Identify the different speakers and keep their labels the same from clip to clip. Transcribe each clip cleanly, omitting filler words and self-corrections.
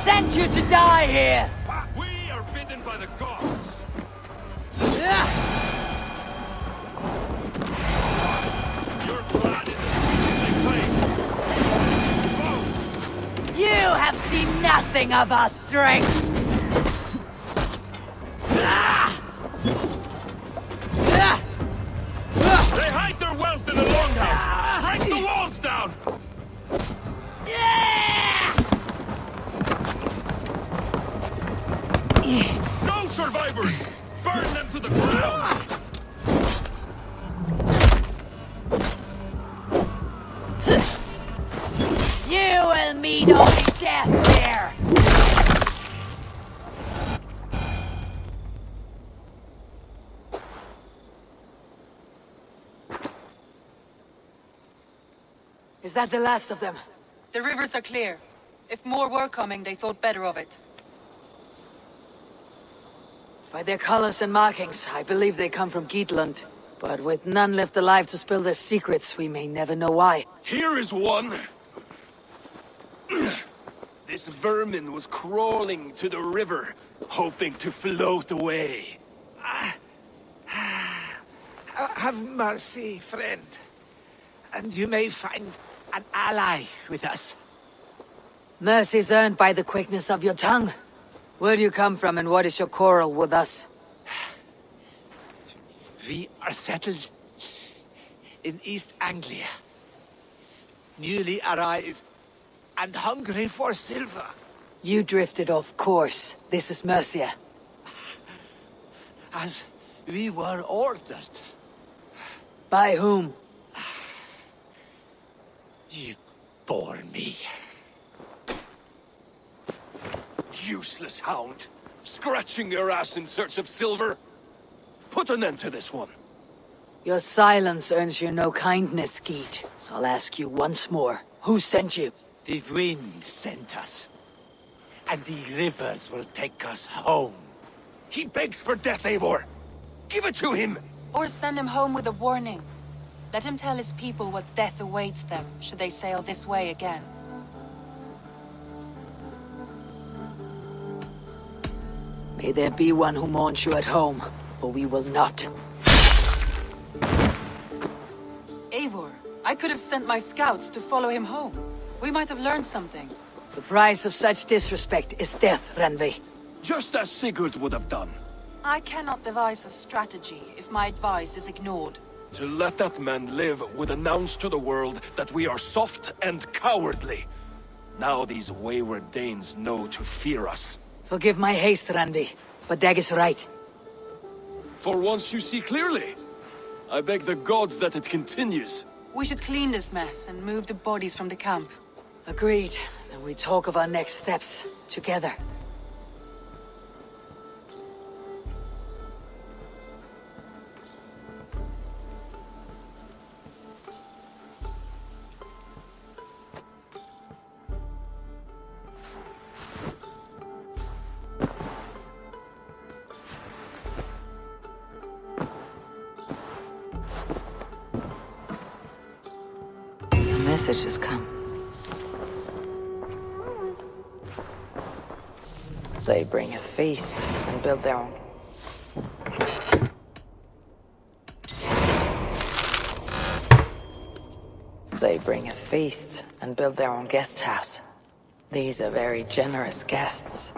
Speaker 1: sent you to die here?
Speaker 2: We are bidden by the gods. Your plan is as weak as they claim.
Speaker 1: You have seen nothing of our strength.
Speaker 2: They hide their wealth in the longhouse. Break the walls down. No survivors! Burn them to the ground!
Speaker 1: You will meet only death there. Is that the last of them?
Speaker 3: The rivers are clear. If more were coming, they thought better of it.
Speaker 1: By their colors and markings, I believe they come from Geatland. But with none left alive to spill their secrets, we may never know why.
Speaker 2: Here is one. This vermin was crawling to the river, hoping to float away.
Speaker 4: Have mercy, friend. And you may find an ally with us.
Speaker 1: Mercy's earned by the quickness of your tongue. Where do you come from and what is your quarrel with us?
Speaker 4: We are settled in East Anglia. Newly arrived and hungry for silver.
Speaker 1: You drifted off course. This is Mercia.
Speaker 4: As we were ordered.
Speaker 1: By whom?
Speaker 4: You bore me.
Speaker 2: Useless hound. Scratching your ass in search of silver. Put an end to this one.
Speaker 1: Your silence earns you no kindness, Geet. So I'll ask you once more. Who sent you?
Speaker 4: The wind sent us. And the rivers will take us home.
Speaker 2: He begs for death, Eivor. Give it to him.
Speaker 3: Or send him home with a warning. Let him tell his people what death awaits them, should they sail this way again.
Speaker 1: May there be one who mourns you at home, for we will not.
Speaker 3: Eivor, I could have sent my scouts to follow him home. We might have learned something.
Speaker 1: The price of such disrespect is death, Randvi.
Speaker 2: Just as Sigurd would have done.
Speaker 3: I cannot devise a strategy if my advice is ignored.
Speaker 2: To let that man live would announce to the world that we are soft and cowardly. Now these wayward Danes know to fear us.
Speaker 1: Forgive my haste, Randvi, but Dag is right.
Speaker 2: For once you see clearly. I beg the gods that it continues.
Speaker 3: We should clean this mess and move the bodies from the camp.
Speaker 1: Agreed. Then we talk of our next steps, together. Message has come. They bring a feast and build their own. They bring a feast and build their own guest house. These are very generous guests.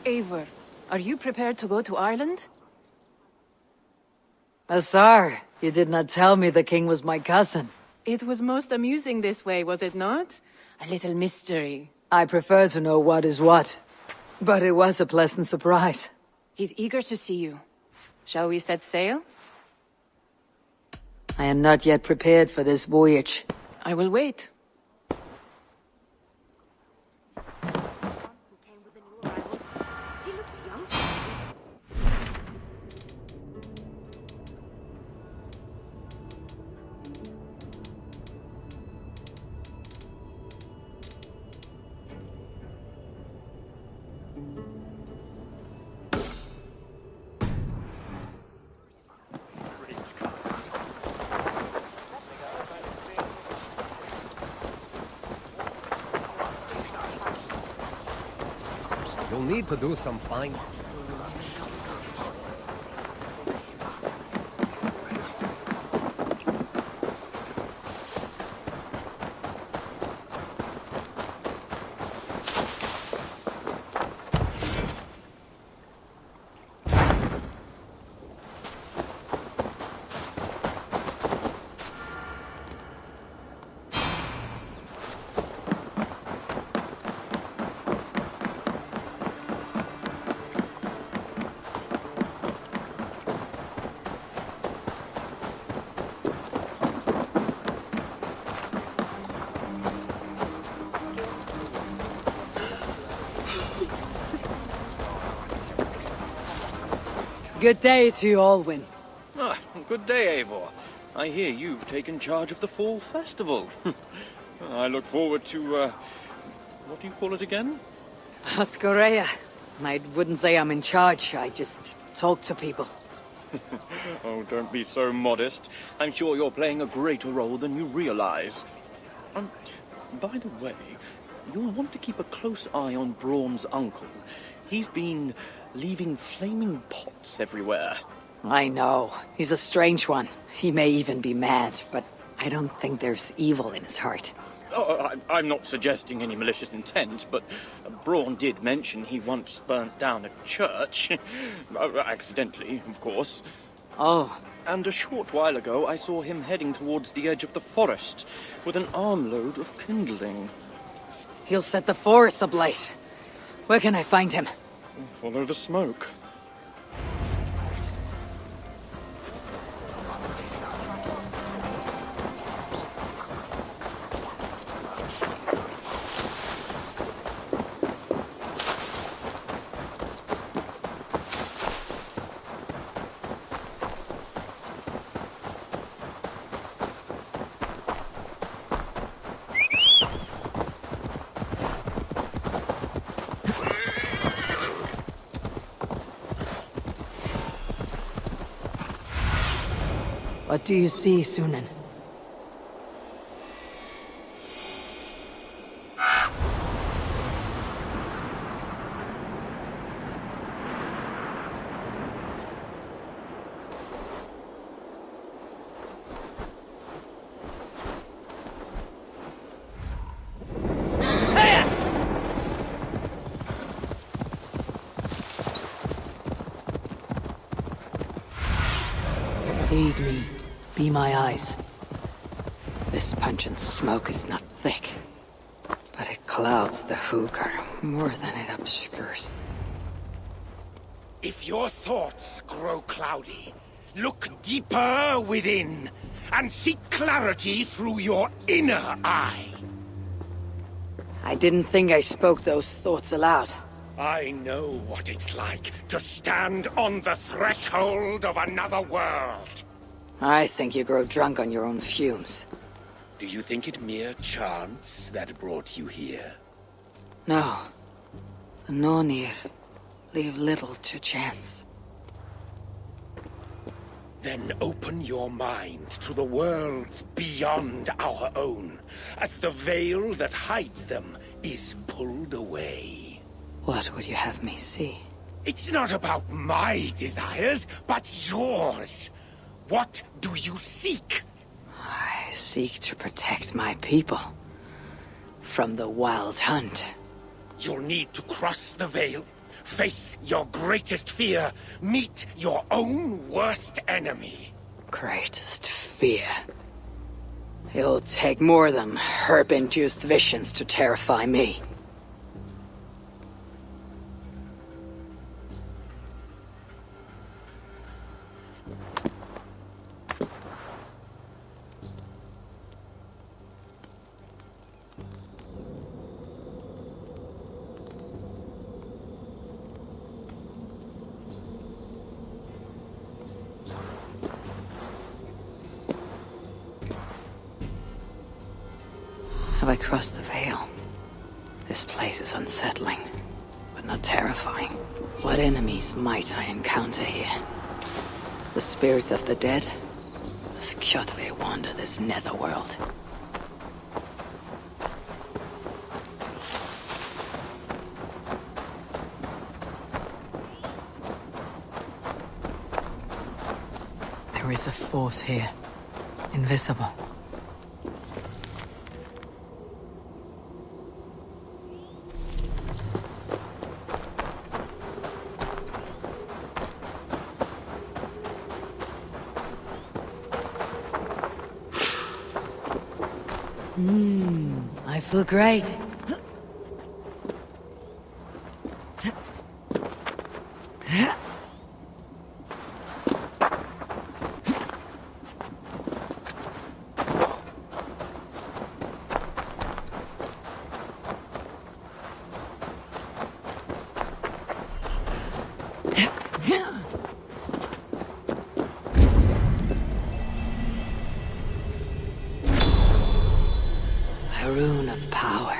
Speaker 5: Eivor, are you prepared to go to Ireland?
Speaker 1: Azar, you did not tell me the king was my cousin.
Speaker 5: It was most amusing this way, was it not? A little mystery.
Speaker 1: I prefer to know what is what. But it was a pleasant surprise.
Speaker 5: He's eager to see you. Shall we set sail?
Speaker 1: I am not yet prepared for this voyage.
Speaker 5: I will wait.
Speaker 6: You'll need to do some fine.
Speaker 1: Good day to you all, Win.
Speaker 7: Ah, good day, Eivor. I hear you've taken charge of the Fall Festival. I look forward to, what do you call it again?
Speaker 1: Oskoreia. I wouldn't say I'm in charge, I just talk to people.
Speaker 7: Oh, don't be so modest. I'm sure you're playing a greater role than you realize. By the way, you'll want to keep a close eye on Braun's uncle. He's been leaving flaming pots everywhere.
Speaker 1: I know. He's a strange one. He may even be mad, but I don't think there's evil in his heart.
Speaker 7: Oh, I'm not suggesting any malicious intent, but Braun did mention he once burnt down a church. Accidentally, of course.
Speaker 1: Oh.
Speaker 7: And a short while ago, I saw him heading towards the edge of the forest with an armload of kindling.
Speaker 1: He'll set the forest ablaze. Where can I find him?
Speaker 7: Follow the smoke.
Speaker 1: What do you see, Sunan? Lead me. Be my eyes. This pungent smoke is not thick, but it clouds the hookah more than it obscures.
Speaker 4: If your thoughts grow cloudy, look deeper within and seek clarity through your inner eye.
Speaker 1: I didn't think I spoke those thoughts aloud.
Speaker 4: I know what it's like to stand on the threshold of another world.
Speaker 1: I think you grow drunk on your own fumes.
Speaker 4: Do you think it mere chance that brought you here?
Speaker 1: No. The Nornir leave little to chance.
Speaker 4: Then open your mind to the worlds beyond our own, as the veil that hides them is pulled away.
Speaker 1: What would you have me see?
Speaker 4: It's not about my desires, but yours. What do you seek?
Speaker 1: I seek to protect my people from the wild hunt.
Speaker 4: You'll need to cross the veil, face your greatest fear, meet your own worst enemy.
Speaker 1: Greatest fear. It'll take more than herb-induced visions to terrify me. Have I crossed the veil? This place is unsettling, but not terrifying. What enemies might I encounter here? The spirits of the dead? Does Kjotve wander this netherworld? There is a force here. Invisible. I feel great. A rune of power.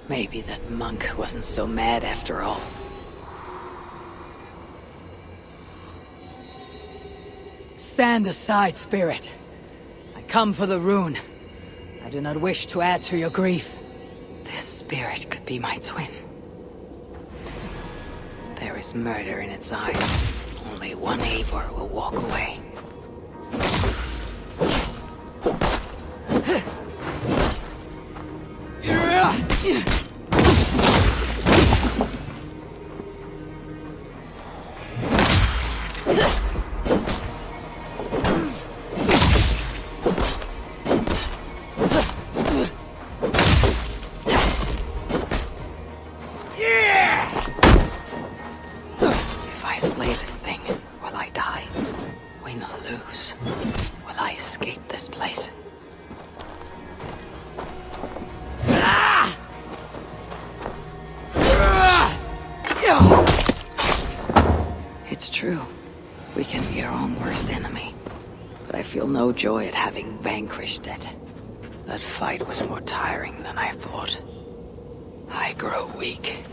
Speaker 1: Maybe that monk wasn't so mad after all. Stand aside, spirit. I come for the rune. I do not wish to add to your grief. This spirit could be my twin. There is murder in its eyes. Only one Eivor will walk away. If I slay this thing, will I die? Win or lose? Will I escape this place? It's true. We can be our own worst enemy. But I feel no joy at having vanquished it. That fight was more tiring than I thought. I grow weak.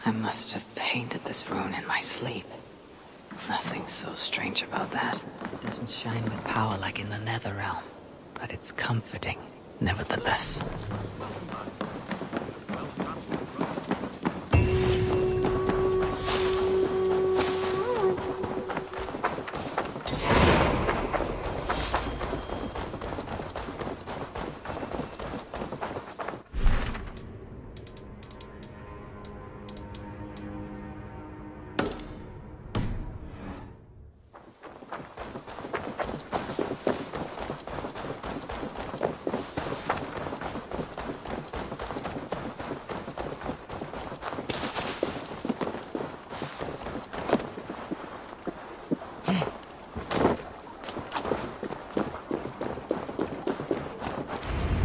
Speaker 1: I must have painted this rune in my sleep. Nothing so strange about that. It doesn't shine with power like in the Nether Realm, but it's comforting, nevertheless.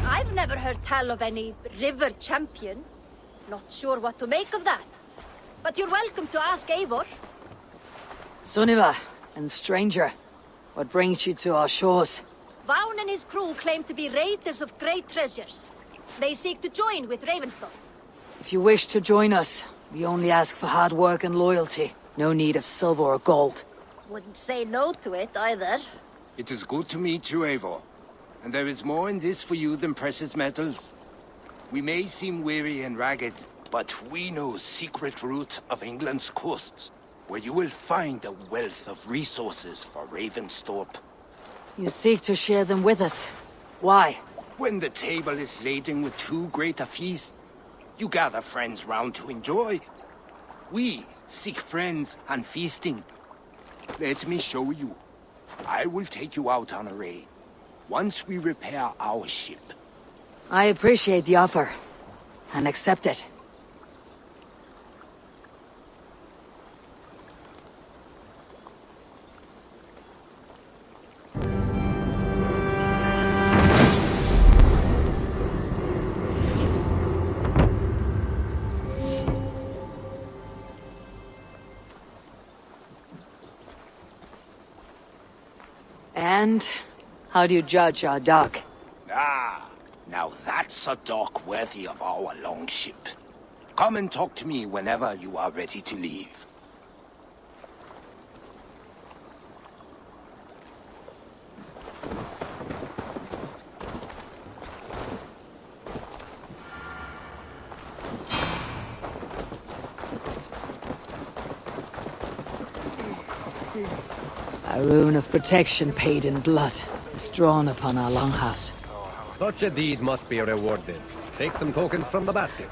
Speaker 6: I've never heard tell of any river champion. Not sure what to make of that. But you're welcome to ask Eivor.
Speaker 1: Sunniva, and stranger, what brings you to our shores?
Speaker 6: Vaughn and his crew claim to be raiders of great treasures. They seek to join with Ravenstone.
Speaker 1: If you wish to join us, we only ask for hard work and loyalty. No need of silver or gold.
Speaker 6: Wouldn't say no to it either.
Speaker 4: It is good to meet you, Eivor. And there is more in this for you than precious metals. We may seem weary and ragged, but we know secret routes of England's coasts, where you will find a wealth of resources for Ravensthorpe.
Speaker 1: You seek to share them with us. Why?
Speaker 4: When the table is laden with too great a feast, you gather friends round to enjoy. We seek friends and feasting. Let me show you. I will take you out on a raid. Once we repair our ship.
Speaker 1: I appreciate the offer, and accept it. And How do you judge our dock?
Speaker 4: Ah, now that's a dock worthy of our longship. Come and talk to me whenever you are ready to leave.
Speaker 1: A rune of protection paid in blood is drawn upon our longhouse.
Speaker 8: Such a deed must be rewarded. Take some tokens from the basket.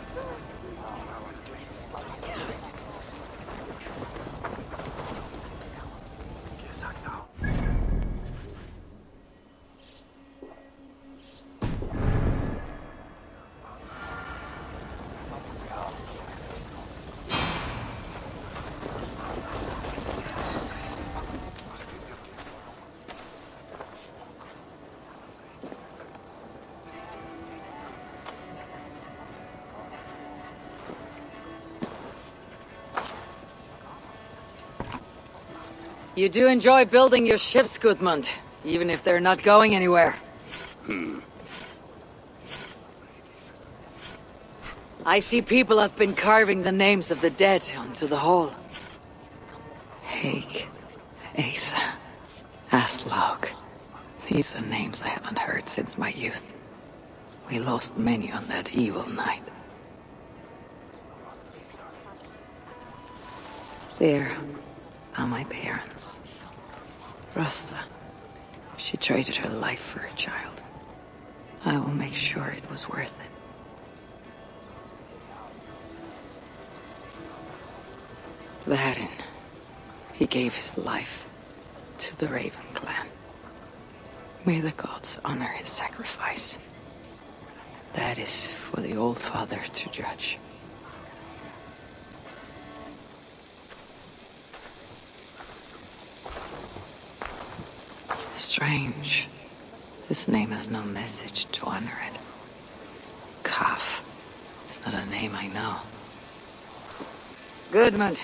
Speaker 1: You do enjoy building your ships, Gudmund, even if they're not going anywhere. I see people have been carving the names of the dead onto the hull. Haig, Asa, Aslaug. These are names I haven't heard since my youth. We lost many on that evil night. There are my parents. Rasta. She traded her life for a child. I will make sure it was worth it. Varin. He gave his life to the Raven clan. May the gods honor his sacrifice. That is for the Old Father to judge. Strange. This name has no message to honor it. Kaf. It's not a name I know. Gudmund,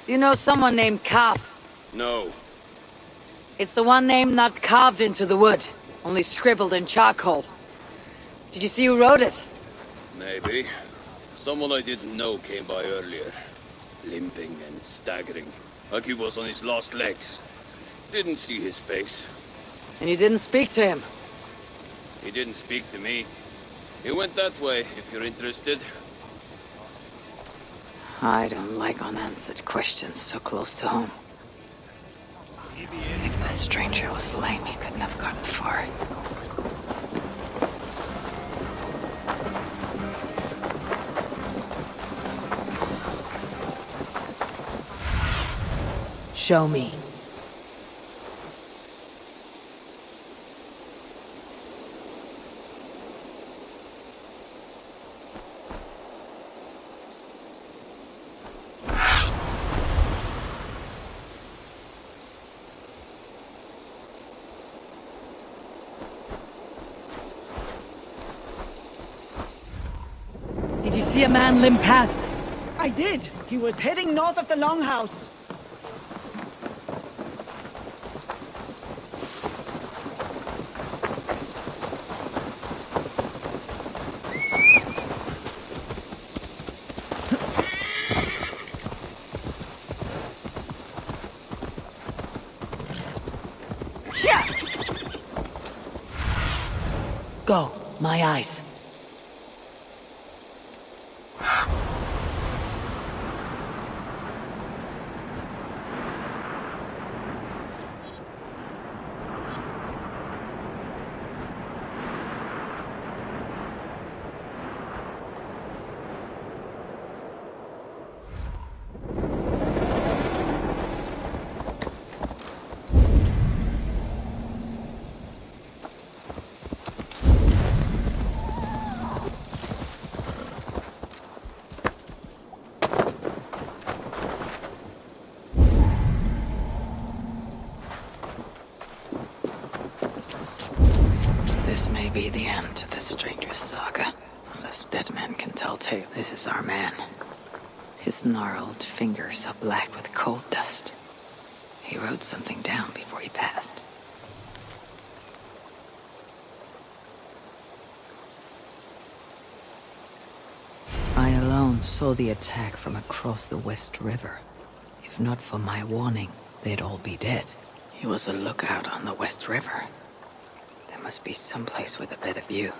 Speaker 1: do you know someone named Kaf?
Speaker 2: No.
Speaker 1: It's the one name not carved into the wood, only scribbled in charcoal. Did you see who wrote it?
Speaker 2: Maybe. Someone I didn't know came by earlier. Limping and staggering, like he was on his last legs. Didn't see his face.
Speaker 1: And you didn't speak to him?
Speaker 2: He didn't speak to me. He went that way, if you're interested.
Speaker 1: I don't like unanswered questions so close to home. If the stranger was lame, he couldn't have gotten far. Show me. Did you see a man limp past?
Speaker 9: I did. He was heading north of the Longhouse.
Speaker 1: Go, my eyes. This may be the end to this stranger's saga. Unless dead men can tell tale. This is our man. His gnarled fingers are black with coal dust. He wrote something down before he passed. alone saw the attack from across the West River. If not for my warning, they'd all be dead. He was a lookout on the West River. There must be someplace with a better view.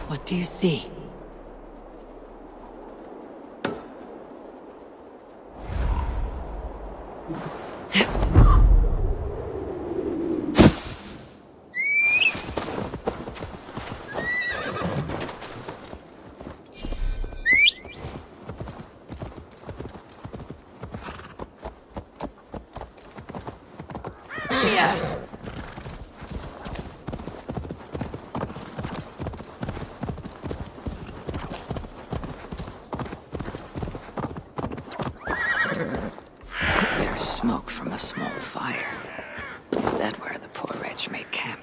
Speaker 1: What do you see? There's smoke from a small fire. Is that where the poor wretch made camp?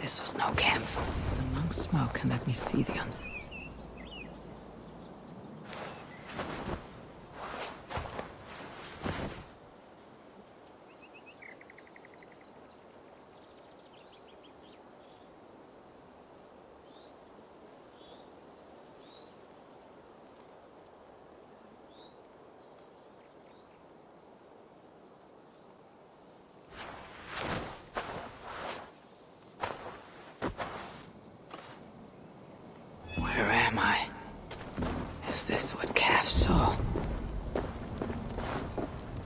Speaker 1: This was no campfire. Among smoke, and let me see the uns. Where am I? Is this what Calf saw?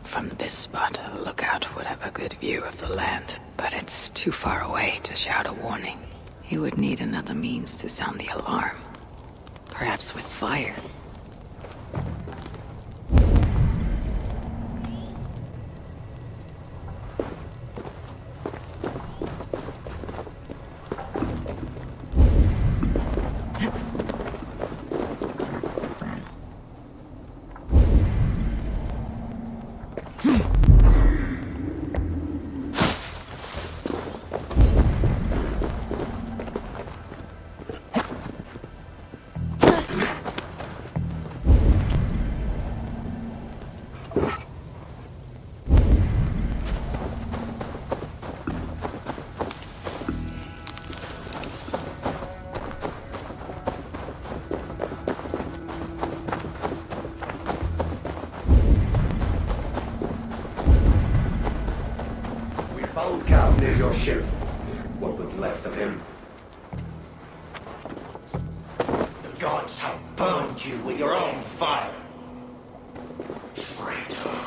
Speaker 1: From this spot, a lookout would have a good view of the land, but it's too far away to shout a warning. He would need another means to sound the alarm. Perhaps with fire.
Speaker 10: Found Cal near your ship. What was left of him?
Speaker 11: The gods have burned you with your own fire. Traitor.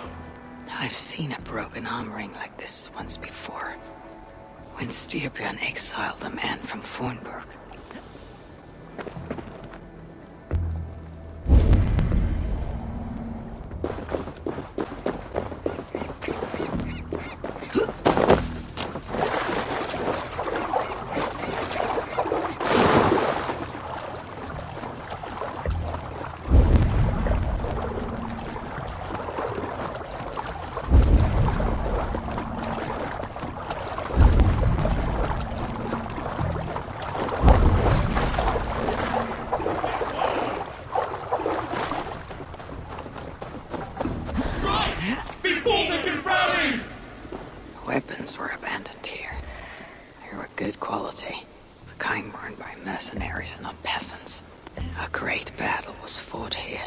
Speaker 1: I've seen a broken arm ring like this once before. When Styrbjörn exiled a man from Fornburg. Weapons were abandoned here. They were good quality. The kind worn by mercenaries, not peasants. A great battle was fought here.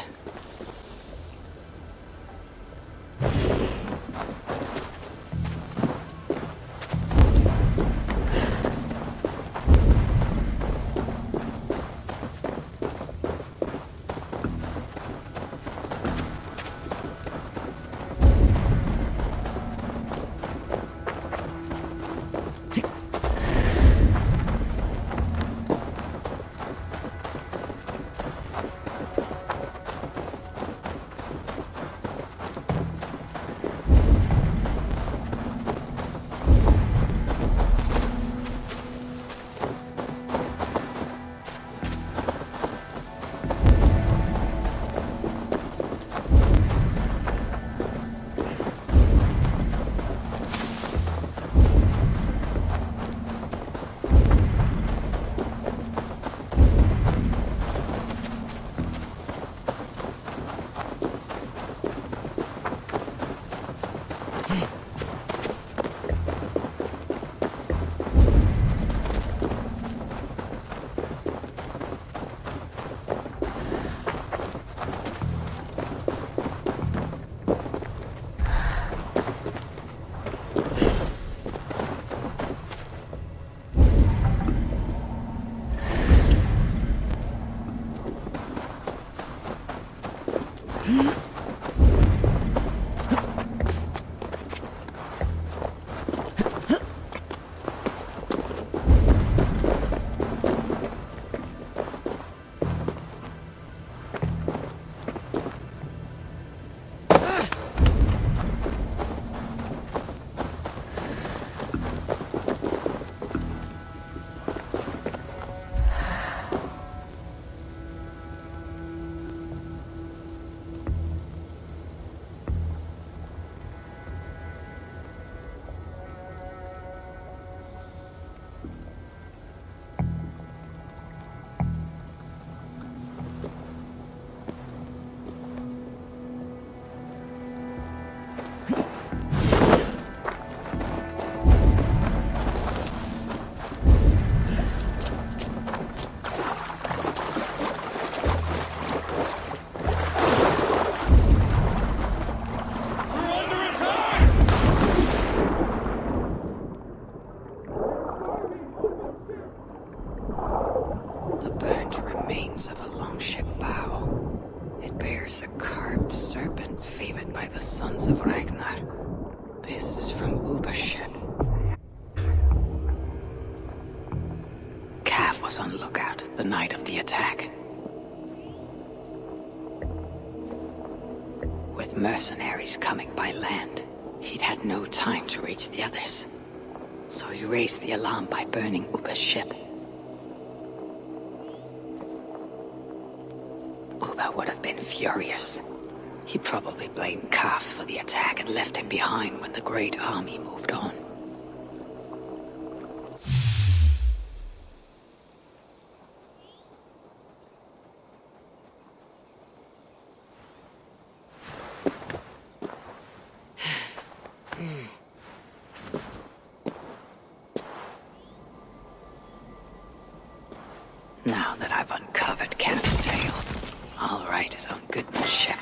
Speaker 1: There's a carved serpent favored by the sons of Ragnar. This is from Uber's ship. was on lookout the night of the attack. With mercenaries coming by land, he'd had no time to reach the others. So he raised the alarm by burning Uber's ship. Uber would have been furious. He probably blamed Kaf for the attack and left him behind when the Great Army moved on. Now that I've uncovered Kaf's tale, I'll write it on Goodman's ship.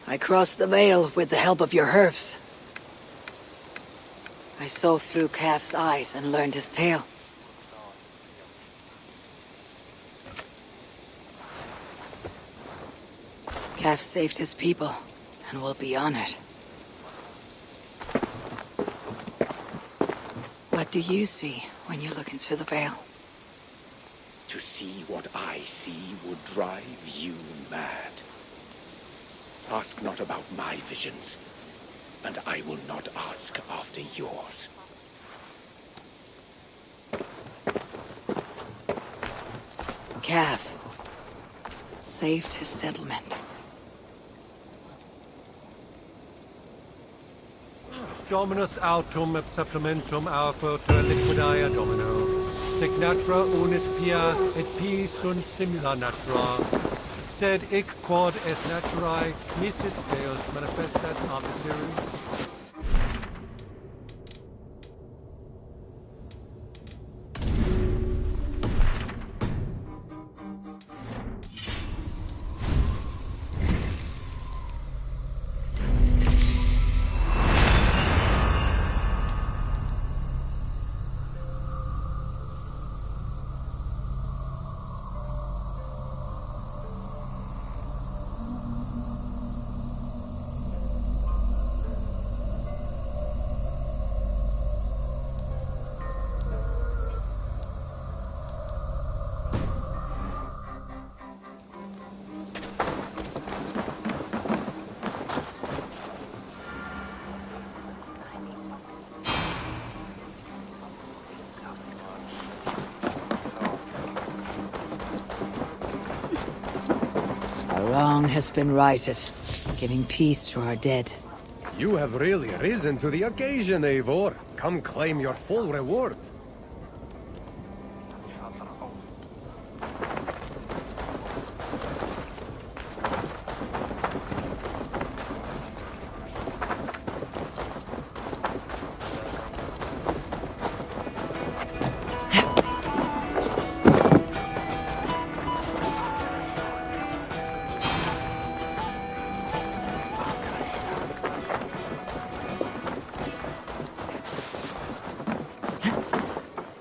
Speaker 1: I crossed the veil with the help of your herbs. I saw through Kaf's eyes and learned his tale. Kaf saved his people and will be honored. What do you see when you look into the veil?
Speaker 4: To see what I see would drive you mad. Ask not about my visions, and I will not ask after yours.
Speaker 1: Kaf saved his settlement.
Speaker 12: Dominus autum et supplementum aufertur liquidae domino. Sic natura unis pia et pii sunt simila natura. Sed hic quod est naturae misis Deus manifestat arbiteri.
Speaker 1: A wrong has been righted, giving peace to our dead.
Speaker 8: You have really risen to the occasion, Eivor. Come claim your full reward.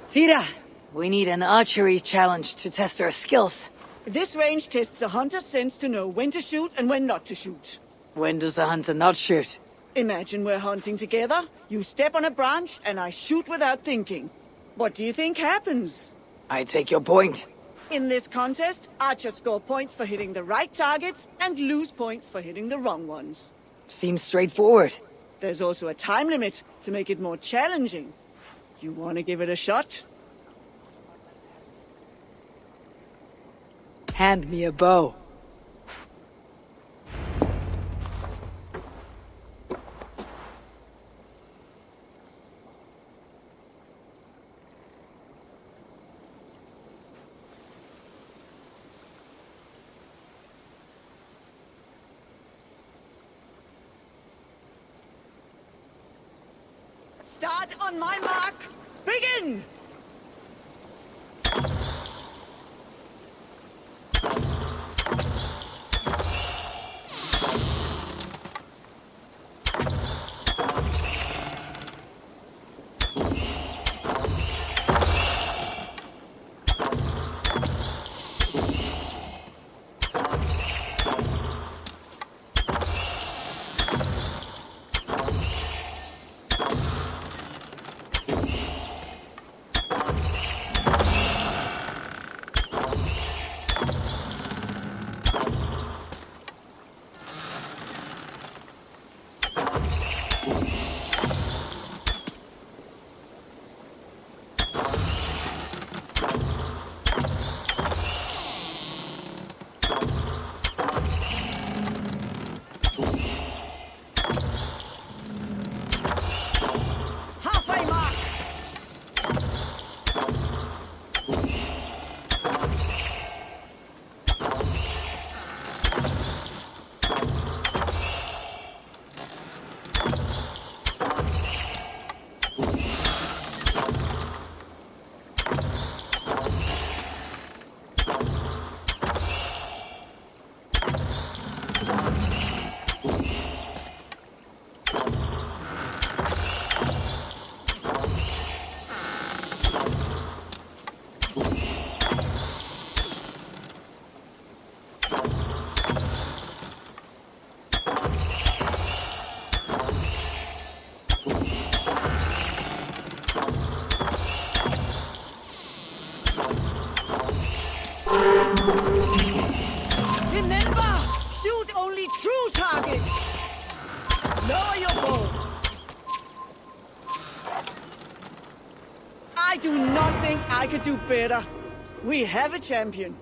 Speaker 1: Sira, we need an archery challenge to test our skills.
Speaker 9: This range tests a hunter's sense to know when to shoot and when not to shoot.
Speaker 1: When does a hunter not shoot?
Speaker 9: Imagine we're hunting together, you step on a branch, and I shoot without thinking. What do you think happens?
Speaker 1: I take your point.
Speaker 9: In this contest, archers score points for hitting the right targets and lose points for hitting the wrong ones.
Speaker 1: Seems straightforward.
Speaker 9: There's also a time limit to make it more challenging. You want to give it a shot?
Speaker 1: Hand me a bow.
Speaker 9: Start on my mark. Begin! Remember, shoot only true targets. Lower your bow. I do not think I could do better. We have a champion.